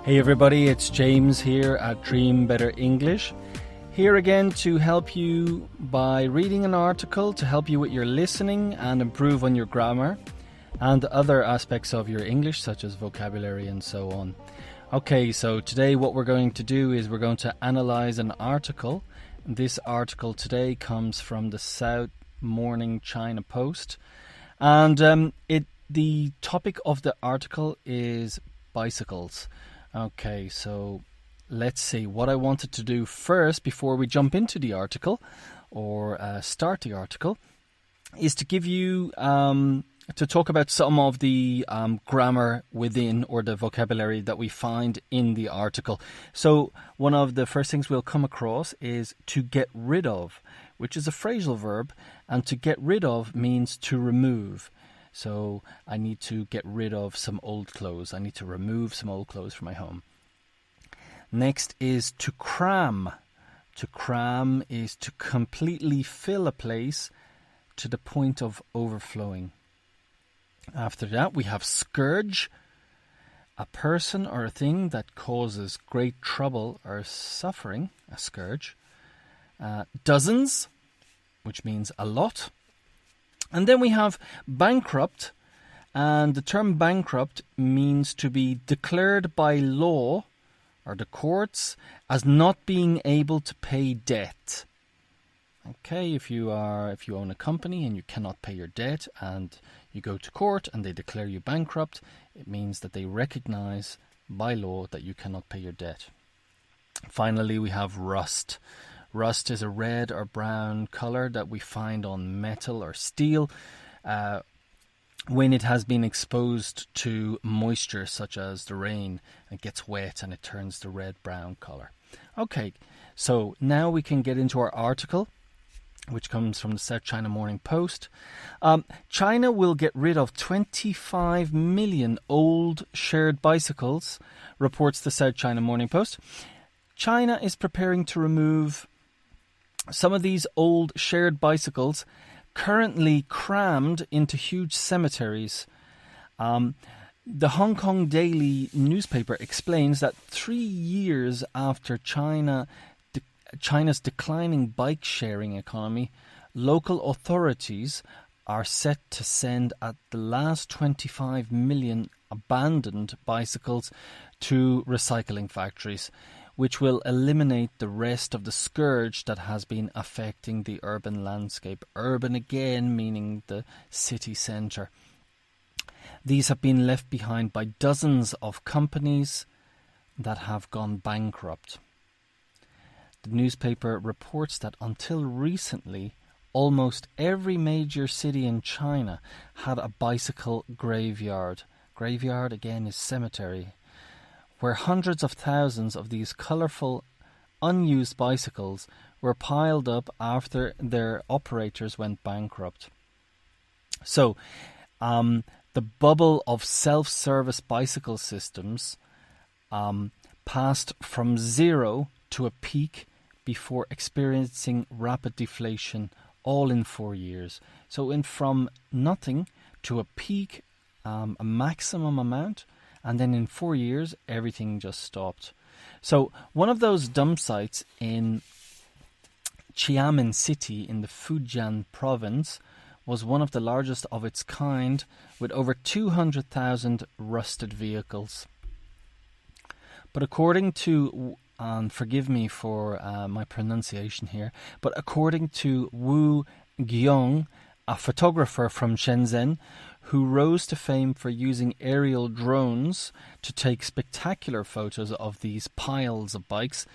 Hey everybody, it's James here at Dream Better English. Here again to help you by reading an article to help you with your listening and improve on your grammar and other aspects of your English such as vocabulary and so on. Okay, so today what we're going to do is we're going to analyze an article. This article today comes from the South Morning China Post, and the topic of the article is bicycles. Okay, so let's see. What I wanted to do first before we jump into the article or start the article is to give you to talk about some of the grammar within or the vocabulary that we find in the article. So one of the first things we'll come across is to get rid of, which is a phrasal verb, and to get rid of means to remove. So I need to get rid of some old clothes. I need to remove some old clothes from my home. Next is to cram. To cram is to completely fill a place to the point of overflowing. After that, we have scourge, a person or a thing that causes great trouble or suffering, a scourge. Dozens, which means a lot. And then we have bankrupt, and the term bankrupt means to be declared by law or the courts as not being able to pay debt. Okay, if you own a company and you cannot pay your debt and you go to court and they declare you bankrupt, it means that they recognize by law that you cannot pay your debt. Finally, we have rust. Rust is a red or brown color that we find on metal or steel when it has been exposed to moisture such as the rain. It gets wet and it turns the red-brown color. Okay, so now we can get into our article, which comes from the South China Morning Post. China will get rid of 25 million old shared bicycles, reports the South China Morning Post. China is preparing to remove some of these old shared bicycles currently crammed into huge cemeteries. The Hong Kong Daily newspaper explains that 3 years after China's declining bike-sharing economy, local authorities are set to send at the last 25 million abandoned bicycles to recycling factories, which will eliminate the rest of the scourge that has been affecting the urban landscape. Urban again, meaning the city centre. These have been left behind by dozens of companies that have gone bankrupt. The newspaper reports that until recently, almost every major city in China had a bicycle graveyard. Graveyard again is cemetery, where hundreds of thousands of these colourful, unused bicycles were piled up after their operators went bankrupt. So, the bubble of self-service bicycle systems passed from zero to a peak before experiencing rapid deflation all in 4 years. So from nothing to a peak, a maximum amount, and then in 4 years, everything just stopped. So one of those dump sites in Xiamen City in the Fujian province was one of the largest of its kind, with over 200,000 rusted vehicles. But according to, and forgive me for my pronunciation here, but according to Wu Gyong, a photographer from Shenzhen, who rose to fame for using aerial drones to take spectacular photos of these piles of bikes,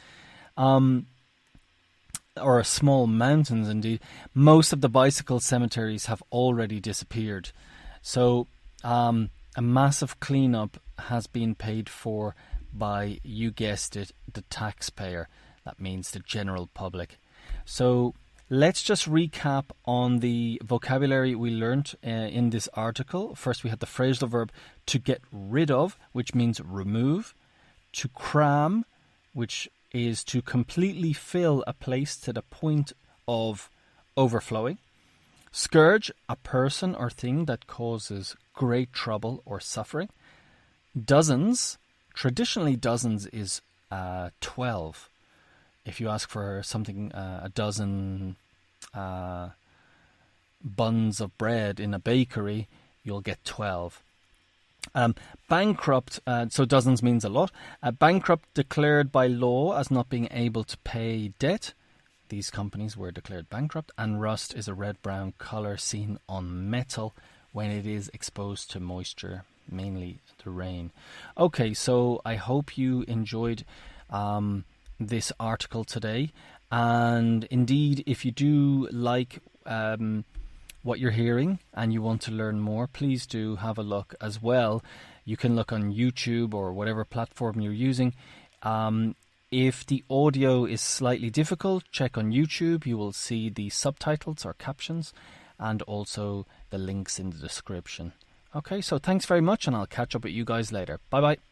or small mountains indeed, most of the bicycle cemeteries have already disappeared. So a massive cleanup has been paid for by, you guessed it, the taxpayer. That means the general public. So let's just recap on the vocabulary we learnt in this article. First, we had the phrasal verb to get rid of, which means remove. To cram, which is to completely fill a place to the point of overflowing. Scourge, a person or thing that causes great trouble or suffering. Dozens, Traditionally, dozens is 12. If you ask for something, a dozen buns of bread in a bakery, you'll get 12. Bankrupt, so dozens means a lot. Bankrupt, declared by law as not being able to pay debt. These companies were declared bankrupt. And rust is a red-brown colour seen on metal when it is exposed to moisture, mainly the rain. Okay, so I hope you enjoyed this article today. And indeed, if you do like what you're hearing and you want to learn more, please do have a look as well. You can look on YouTube or whatever platform you're using. If the audio is slightly difficult, check on YouTube. You will see the subtitles or captions and also the links in the description. Okay, so thanks very much, and I'll catch up with you guys later. Bye bye.